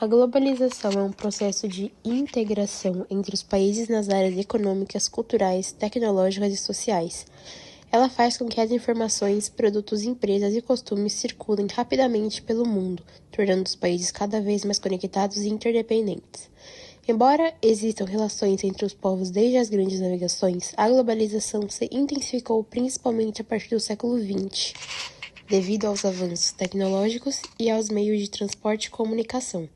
A globalização é um processo de integração entre os países nas áreas econômicas, culturais, tecnológicas e sociais. Ela faz com que as informações, produtos, empresas e costumes circulem rapidamente pelo mundo, tornando os países cada vez mais conectados e interdependentes. Embora existam relações entre os povos desde as grandes navegações, a globalização se intensificou principalmente a partir do século XX, devido aos avanços tecnológicos e aos meios de transporte e comunicação.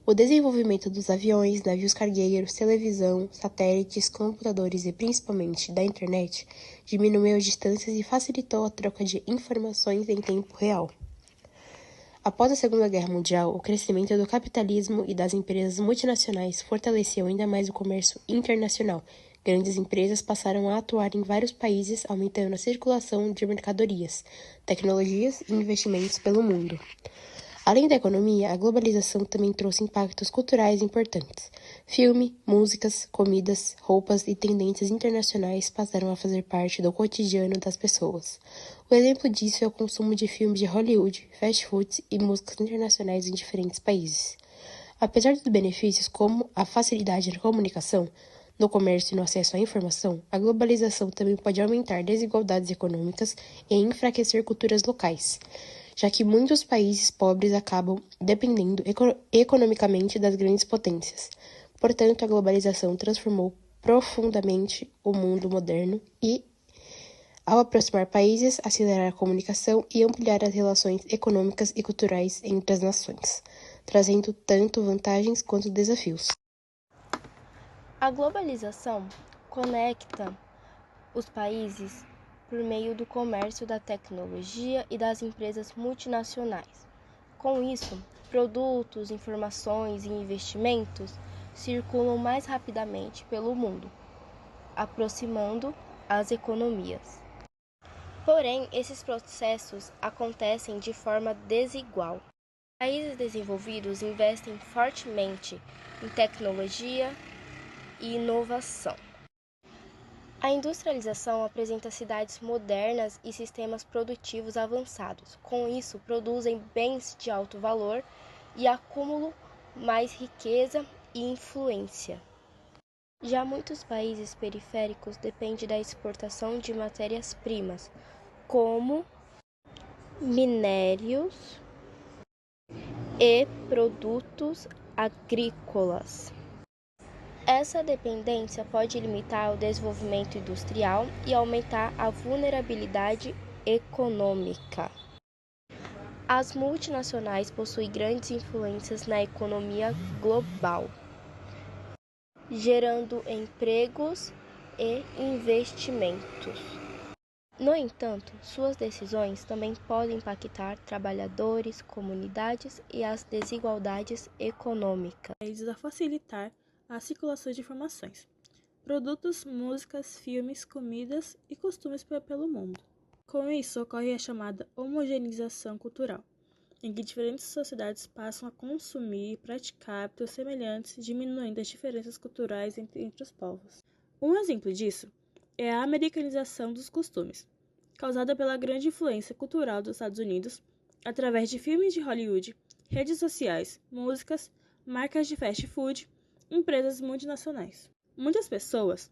O desenvolvimento dos aviões, navios cargueiros, televisão, satélites, computadores e principalmente da internet diminuiu as distâncias e facilitou a troca de informações em tempo real. Após a Segunda Guerra Mundial, o crescimento do capitalismo e das empresas multinacionais fortaleceu ainda mais o comércio internacional. Grandes empresas passaram a atuar em vários países, aumentando a circulação de mercadorias, tecnologias e investimentos pelo mundo. Além da economia, a globalização também trouxe impactos culturais importantes. Filme, músicas, comidas, roupas e tendências internacionais passaram a fazer parte do cotidiano das pessoas. O exemplo disso é o consumo de filmes de Hollywood, fast foods e músicas internacionais em diferentes países. Apesar dos benefícios como a facilidade na comunicação, no comércio e no acesso à informação, a globalização também pode aumentar desigualdades econômicas e enfraquecer culturas locais, já que muitos países pobres acabam dependendo economicamente das grandes potências. Portanto, a globalização transformou profundamente o mundo moderno e, ao aproximar países, acelerar a comunicação e ampliar as relações econômicas e culturais entre as nações, trazendo tanto vantagens quanto desafios. A globalização conecta os países por meio do comércio, da tecnologia e das empresas multinacionais. Com isso, produtos, informações e investimentos circulam mais rapidamente pelo mundo, aproximando as economias. Porém, esses processos acontecem de forma desigual. Países desenvolvidos investem fortemente em tecnologia e inovação. A industrialização apresenta cidades modernas e sistemas produtivos avançados. Com isso, produzem bens de alto valor e acumulam mais riqueza e influência. Já muitos países periféricos dependem da exportação de matérias-primas, como minérios e produtos agrícolas. Essa dependência pode limitar o desenvolvimento industrial e aumentar a vulnerabilidade econômica. As multinacionais possuem grandes influências na economia global, gerando empregos e investimentos. No entanto, suas decisões também podem impactar trabalhadores, comunidades e as desigualdades econômicas. A facilitar a circulação de informações, produtos, músicas, filmes, comidas e costumes pelo mundo. Com isso, ocorre a chamada homogeneização cultural, em que diferentes sociedades passam a consumir e praticar hábitos semelhantes, diminuindo as diferenças culturais entre os povos. Um exemplo disso é a americanização dos costumes, causada pela grande influência cultural dos Estados Unidos através de filmes de Hollywood, redes sociais, músicas, marcas de fast food, empresas multinacionais. Muitas pessoas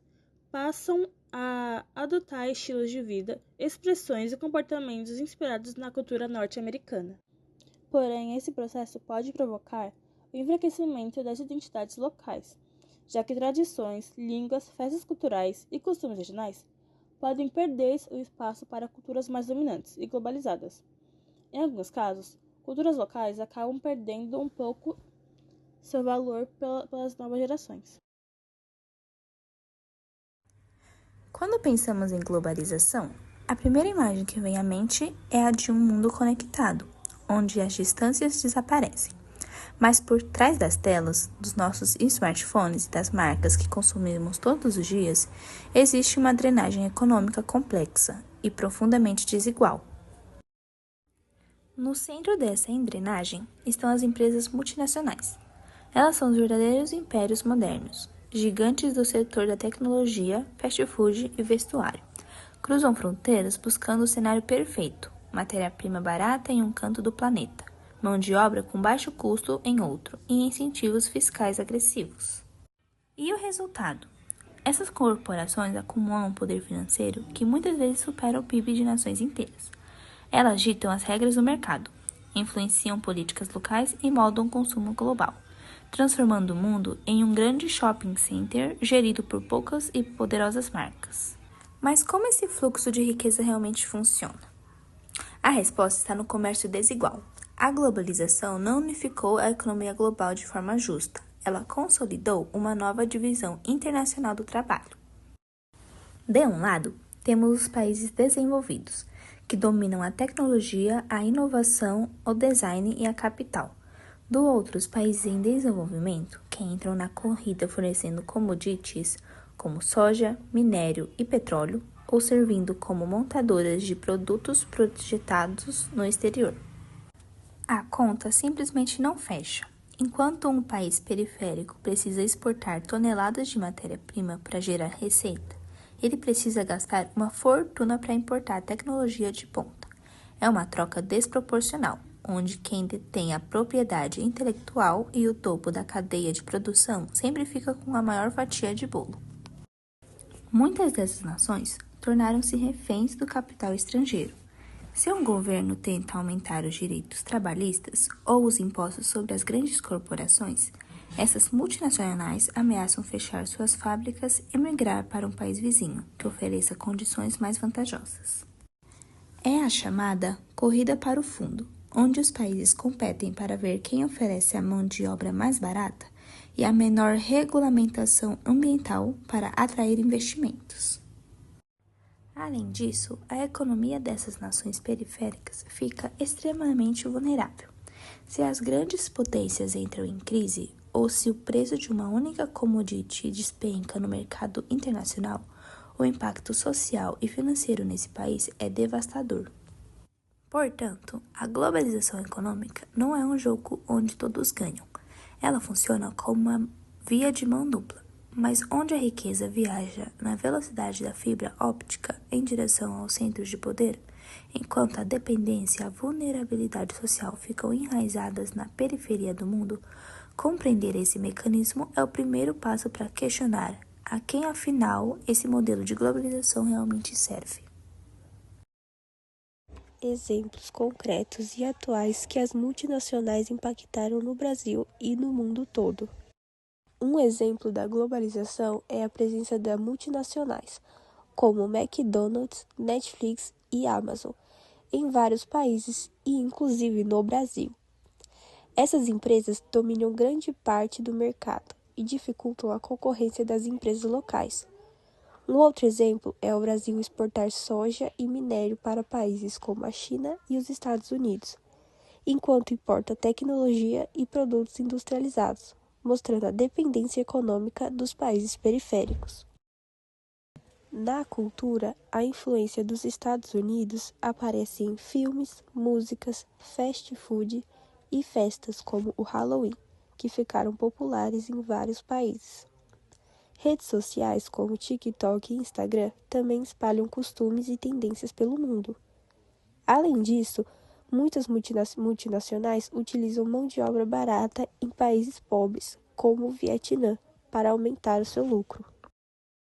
passam a adotar estilos de vida, expressões e comportamentos inspirados na cultura norte-americana. Porém, esse processo pode provocar o enfraquecimento das identidades locais, já que tradições, línguas, festas culturais e costumes regionais podem perder o espaço para culturas mais dominantes e globalizadas. Em alguns casos, culturas locais acabam perdendo um pouco seu valor pelas novas gerações. Quando pensamos em globalização, a primeira imagem que vem à mente é a de um mundo conectado, onde as distâncias desaparecem. Mas por trás das telas, dos nossos smartphones e das marcas que consumimos todos os dias, existe uma drenagem econômica complexa e profundamente desigual. No centro dessa engrenagem estão as empresas multinacionais. Elas são os verdadeiros impérios modernos, gigantes do setor da tecnologia, fast food e vestuário. Cruzam fronteiras buscando o cenário perfeito, matéria-prima barata em um canto do planeta, mão de obra com baixo custo em outro e incentivos fiscais agressivos. E o resultado? Essas corporações acumulam um poder financeiro que muitas vezes supera o PIB de nações inteiras. Elas ditam as regras do mercado, influenciam políticas locais e moldam o consumo global, transformando o mundo em um grande shopping center gerido por poucas e poderosas marcas. Mas como esse fluxo de riqueza realmente funciona? A resposta está no comércio desigual. A globalização não unificou a economia global de forma justa. Ela consolidou uma nova divisão internacional do trabalho. De um lado, temos os países desenvolvidos, que dominam a tecnologia, a inovação, o design e a capital. Do outro, os países em desenvolvimento, que entram na corrida fornecendo commodities como soja, minério e petróleo, ou servindo como montadoras de produtos projetados no exterior. A conta simplesmente não fecha. Enquanto um país periférico precisa exportar toneladas de matéria-prima para gerar receita, ele precisa gastar uma fortuna para importar tecnologia de ponta. É uma troca desproporcional, onde quem detém a propriedade intelectual e o topo da cadeia de produção sempre fica com a maior fatia de bolo. Muitas dessas nações tornaram-se reféns do capital estrangeiro. Se um governo tenta aumentar os direitos trabalhistas ou os impostos sobre as grandes corporações, essas multinacionais ameaçam fechar suas fábricas e migrar para um país vizinho, que ofereça condições mais vantajosas. É a chamada corrida para o fundo, onde os países competem para ver quem oferece a mão de obra mais barata e a menor regulamentação ambiental para atrair investimentos. Além disso, a economia dessas nações periféricas fica extremamente vulnerável. Se as grandes potências entram em crise ou se o preço de uma única commodity despenca no mercado internacional, o impacto social e financeiro nesse país é devastador. Portanto, a globalização econômica não é um jogo onde todos ganham. Ela funciona como uma via de mão dupla. Mas onde a riqueza viaja na velocidade da fibra óptica em direção aos centros de poder, enquanto a dependência e a vulnerabilidade social ficam enraizadas na periferia do mundo, compreender esse mecanismo é o primeiro passo para questionar a quem, afinal, esse modelo de globalização realmente serve. Exemplos concretos e atuais que as multinacionais impactaram no Brasil e no mundo todo. Um exemplo da globalização é a presença de multinacionais, como McDonald's, Netflix e Amazon, em vários países e inclusive no Brasil. Essas empresas dominam grande parte do mercado e dificultam a concorrência das empresas locais. Um outro exemplo é o Brasil exportar soja e minério para países como a China e os Estados Unidos, enquanto importa tecnologia e produtos industrializados, mostrando a dependência econômica dos países periféricos. Na cultura, a influência dos Estados Unidos aparece em filmes, músicas, fast food e festas como o Halloween, que ficaram populares em vários países. Redes sociais como TikTok e Instagram também espalham costumes e tendências pelo mundo. Além disso, muitas multinacionais utilizam mão de obra barata em países pobres, como o Vietnã, para aumentar o seu lucro.